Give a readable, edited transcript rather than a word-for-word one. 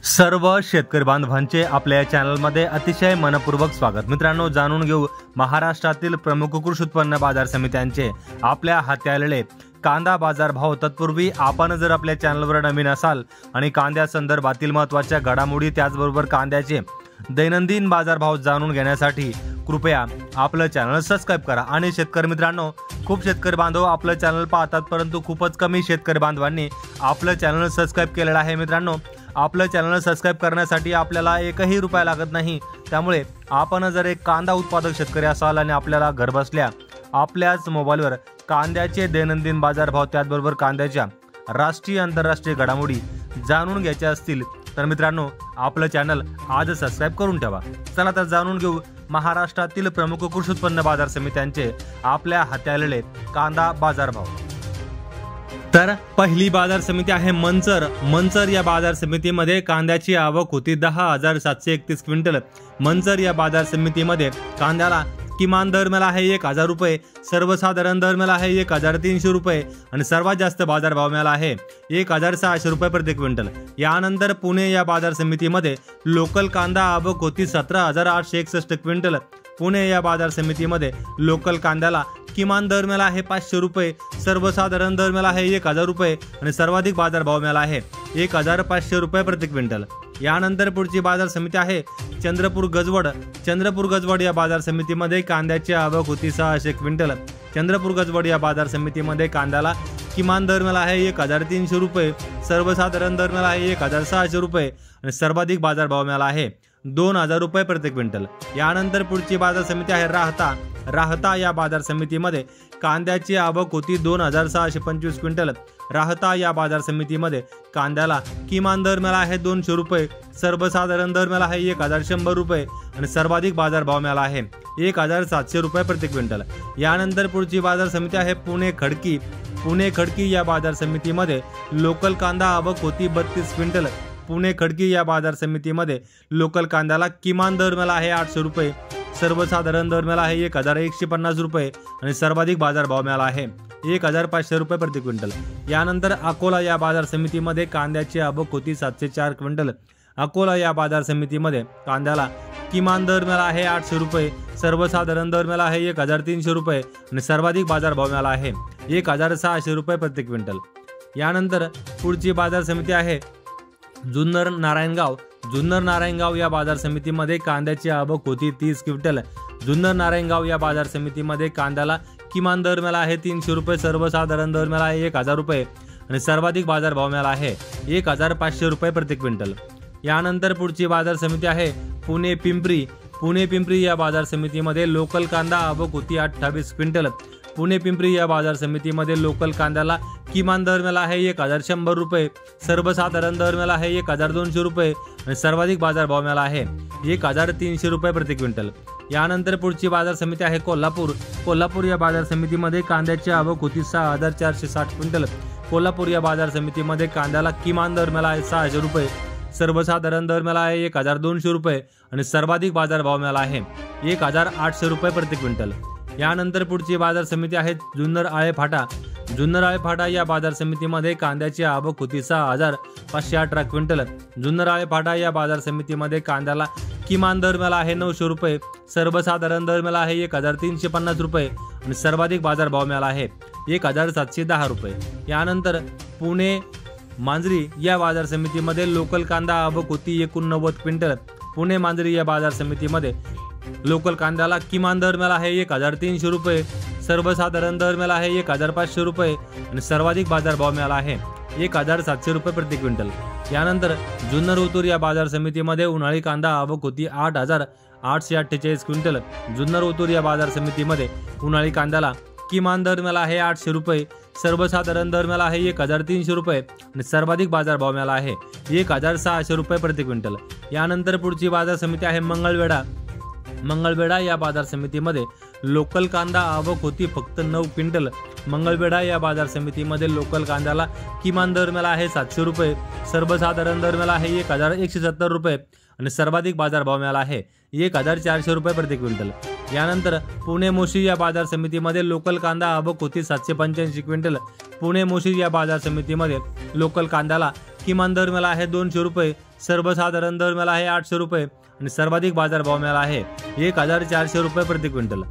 सर्व शेतकरी बांधवांचे आपल्या चॅनलमध्ये अतिशय मनपूर्वक स्वागत। मित्रांनो, जाणून घेऊ महाराष्ट्रातील प्रमुख कृषी उत्पन्न बाजार समित्यांचे आपल्या हाती आलेले कांदा बाजार भाव। तत्पूर्वी आपण जर आपल्या चॅनलवर नवीन असाल आणि कांद्या संदर्भातील महत्त्वाच्या घडामोडी त्याचबरोबर कांद्याचे दैनंदिन बाजार भाव जाणून घेण्यासाठी कृपया आपलं चॅनल सबस्क्राइब करा। आणि शेतकरी मित्रांनो, खूप शेतकरी बांधव आपलं चॅनल पाहतात, परंतु खूपच कमी शेतकरी बांधवांनी आपलं चॅनल सबस्क्राइब केलेलं आहे। मित्रांनो, आपलं चॅनल सबस्क्राइब करण्यासाठी आपल्याला एकही रुपया लागत नाही। त्यामुळे आपण जर एक कांदा उत्पादक शेतकरी असाल आणि आपल्याला घरबसल्या आपल्याच मोबाईलवर कांद्याचे दैनंदिन बाजार भाव त्याचबरोबर कांद्याच्या राष्ट्रीय आंतरराष्ट्रीय घडामोडी जाणून घ्यायच्या असतील तर मित्रांनो, आपलं चॅनल आज सबस्क्राइब करून ठेवा। चला तर जाणून घेऊ महाराष्ट्रातील प्रमुख कृषी उत्पन्न बाजार समित्यांचे आपल्या हाती आलेले कांदा बाजार भाव। तर पहिली बाजार समिती आहे मंचर या बाजार समितीमध्ये कांद्याची आवक होती 10,731 क्विंटल। मंचर या बाजार समितीमध्ये कांद्याला किमान दर मिळाला आहे 1,000 रुपये, सर्वसाधारण दर मिळाला आहे 1,300 रुपये आणि सर्वात जास्त बाजार भाव मिळाला आहे 1,600 रुपये प्रति क्विंटल। यानंतर पुणे या बाजार समितीमध्ये लोकल कांदा आवक होती 17,861 क्विंटल। पुणे या बाजार समितीमध्ये लोकल कांद्याला किमान दर मिळाला आहे 500 रुपये, सर्वसाधारण दर मिळाला आहे 1,000 रुपये आणि सर्वाधिक बाजार भाव मिळाला आहे 1,500 रुपये प्रति क्विंटल। यानंतर पुढची बाजार समिती आहे चंद्रपूर गजवड या बाजार समितीमध्ये कांद्याची आवक होती 600 क्विंटल। चंद्रपूर गजवड या बाजार समितीमध्ये कांद्याला किमान दर मिळाला आहे 1,300 रुपये, सर्वसाधारण दर मिळाला आहे 1,600 रुपये आणि सर्वाधिक बाजार भाव मिळाला आहे 2,000 रुपये प्रति क्विंटल। यानंतर पुढची बाजार समिती आहे राहता या बाजार समितीमध्ये कांद्याची आवक होती 2,625 क्विंटल। राहता या बाजार समितीमध्ये कांद्याला किमान दर मिळाला आहे 200 रुपये, सर्वसाधारण दर मिळाला आहे 1,100 रुपये आणि सर्वाधिक बाजार भाव मिळाला आहे 1,700 रुपये प्रति क्विंटल। यानंतर पुढची बाजार समिती आहे पुणे खडकी या बाजार समितीमध्ये लोकल कांदा आवक होती 32 क्विंटल। पुणे खडकी या बाजार समितीमध्ये लोकल कांद्याला किमान दर मिळाला आहे 800 रुपये, सर्वसाधारण दर मिळाला आहे 1,150 रुपये आणि सर्वाधिक बाजार भाव मिळाला आहे 1,500 रुपये प्रति क्विंटल। यानंतर अकोला या बाजार समितीमध्ये कांद्याची आवक होती 704 क्विंटल। अकोला या बाजार समितीमध्ये कांद्याला किमान दर मिळाला आहे 800 रुपये, सर्वसाधारण दर मिळाला आहे 1,300 रुपये आणि सर्वाधिक बाजार भाव मिळाला आहे 1,600 रुपये प्रति क्विंटल। यानंतर पुढची बाजार समिती आहे जुन्नर नारायणगाव या बाजार समितीमध्ये कांद्याची आवक होती 30 क्विंटल। जुन्नर नारायणगाव या बाजार समितीमध्ये कांद्याला किमान दर मिळाला आहे 300 रुपये, सर्वसाधारण दर मिळाला आहे 1,000 रुपये आणि सर्वाधिक बाजार भाव मिळाला आहे 1,500 रुपये प्रति क्विंटल। यानंतर पुढची बाजार समिती आहे पुणे पिंपरी या बाजार समितीमध्ये लोकल कांदा आवक होती 28 क्विंटल। पुणे पिंपरी या बाजार समितीमध्ये लोकल कांद्याला किमान दर मिळाला आहे 1,100 रुपये, सर्वसाधारण दर मिळाला आहे 1,200 रुपये आणि सर्वाधिक बाजार भाव मिळाला आहे 1,300 रुपये प्रति क्विंटल। यानंतर पुढची बाजार समिती आहे कोल्हापूर या बाजार समितीमध्ये कांद्याची आवक होती 6,460 क्विंटल। कोल्हापूर या बाजार समितीमध्ये कांद्याला किमान दर मिळाला आहे 600 रुपये, सर्वसाधारण दर मिळाला आहे 1,200 रुपये आणि सर्वाधिक बाजार भाव मिळाला आहे 1,800 रुपये प्रति क्विंटल। यानंतर पुढची बाजार समिती आहे जुन्नर आळेफाटा या बाजार समितीमध्ये कांद्याची आवक होती 6,518 क्विंटल। जुन्नर आळेफाटा या बाजार समितीमध्ये कांद्याला किमान दर मिळाला आहे 900 रुपये, सर्वसाधारण दर मिळाला आहे 1,350 रुपये आणि सर्वाधिक बाजार भाव मिळाला आहे 1,710 रुपये। यानंतर पुणे मांजरी या बाजार समितीमध्ये लोकल कांदा आवक होती 89 क्विंटल। पुणे मांजरी या बाजार समितीमध्ये लोकल कांद्याला किमान दर मिळाला आहे 1,300 रुपये, सर्वसाधारण दर मिळाला आहे 1,500 रुपये आणि सर्वाधिक बाजार भाव मिळाला आहे 1,700 रुपये प्रति क्विंटल। यानंतर जुन्नर ओतूर या बाजार समितीमध्ये उन्हाळी कांदा आवक होती 8,848 क्विंटल। जुन्नर ओतूर या बाजार समितीमध्ये उन्हाळी कांद्याला किमान दर मिळाला आहे 800 रुपये, सर्वसाधारण दर मिळाला आहे 1,300 रुपये आणि सर्वाधिक बाजार भाव मिळाला आहे 1,600 रुपये प्रति क्विंटल। यानंतर पुढची बाजार समिती आहे मंगळवेढा या बाजार समितीमध्ये लोकल कांदा आवक होती फक्त 9 क्विंटल। मंगळवेढा या बाजार समितीमध्ये लोकल कांद्याला किमान दर मिळाला आहे 700 रुपये, सर्वसाधारण दर मिळाला आहे 1,170 रुपये आणि सर्वाधिक बाजार भाव मिळाला आहे 1,400 रुपये प्रति क्विंटल। यानंतर पुणे मोशी या बाजार समितीमध्ये लोकल कांदा आवक होती 785 क्विंटल। पुणे मोशी या बाजार समितीमध्ये लोकल कांद्याला किमान दर मिळाला आहे 200 रुपये, सर्वसाधारण दर मिळाला आहे 800 रुपये आणि सर्वाधिक बाजारभाव मिळाला आहे 1400 रुपये प्रति क्विंटल।